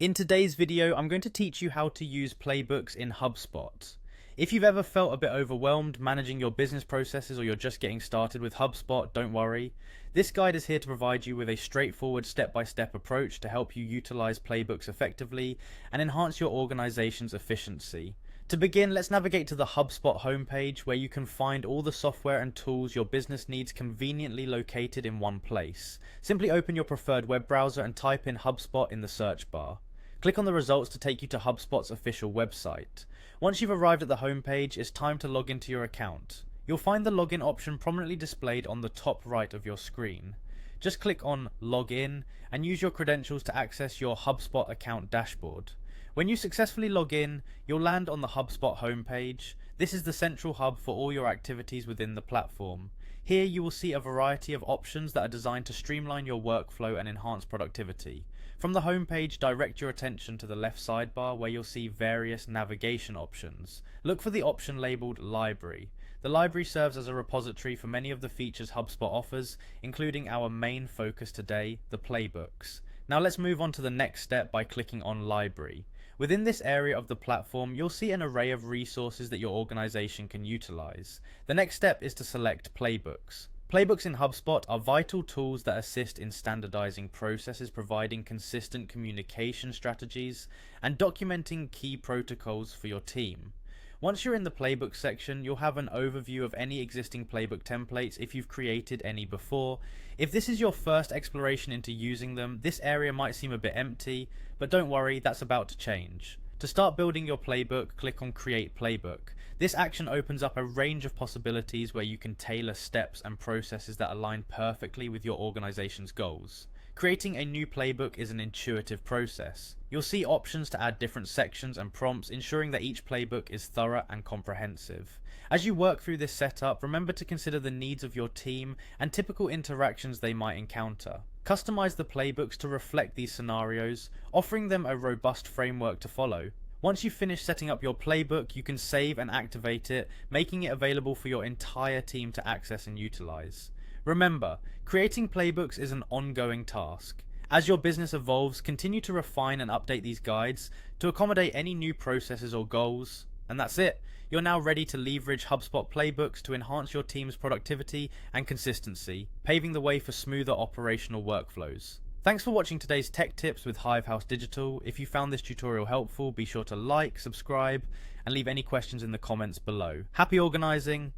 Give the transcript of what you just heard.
In today's video, I'm going to teach you how to use Playbooks in Hubspot. If you've ever felt a bit overwhelmed managing your business processes or you're just getting started with Hubspot, don't worry. This guide is here to provide you with a straightforward step-by-step approach to help you utilize Playbooks effectively and enhance your organization's efficiency. To begin, let's navigate to the Hubspot homepage where you can find all the software and tools your business needs conveniently located in one place. Simply open your preferred web browser and type in HubSpot in the search bar. Click on the results to take you to HubSpot's official website. Once you've arrived at the homepage, it's time to log into your account. You'll find the login option prominently displayed on the top right of your screen. Just click on Login and use your credentials to access your HubSpot account dashboard. When you successfully log in, you'll land on the HubSpot homepage. This is the central hub for all your activities within the platform. Here you will see a variety of options that are designed to streamline your workflow and enhance productivity. From the homepage, direct your attention to the left sidebar where you'll see various navigation options. Look for the option labeled Library. The library serves as a repository for many of the features HubSpot offers, including our main focus today, the Playbooks. Now let's move on to the next step by clicking on Library. Within this area of the platform, you'll see an array of resources that your organization can utilize. The next step is to select Playbooks. Playbooks in HubSpot are vital tools that assist in standardizing processes, providing consistent communication strategies, and documenting key protocols for your team. Once you're in the Playbook section, you'll have an overview of any existing Playbook templates if you've created any before. If this is your first exploration into using them, this area might seem a bit empty, but don't worry, that's about to change. To start building your playbook, click on Create Playbook. This action opens up a range of possibilities where you can tailor steps and processes that align perfectly with your organization's goals. Creating a new playbook is an intuitive process. You'll see options to add different sections and prompts, ensuring that each playbook is thorough and comprehensive. As you work through this setup, remember to consider the needs of your team and typical interactions they might encounter. Customize the playbooks to reflect these scenarios, offering them a robust framework to follow. Once you've finished setting up your playbook, you can save and activate it, making it available for your entire team to access and utilize. Remember, creating playbooks is an ongoing task. As your business evolves, continue to refine and update these guides to accommodate any new processes or goals. And that's it. You're now ready to leverage HubSpot playbooks to enhance your team's productivity and consistency, paving the way for smoother operational workflows. Thanks for watching today's tech tips with Hive House Digital. If you found this tutorial helpful, be sure to like, subscribe, and leave any questions in the comments below. Happy organizing!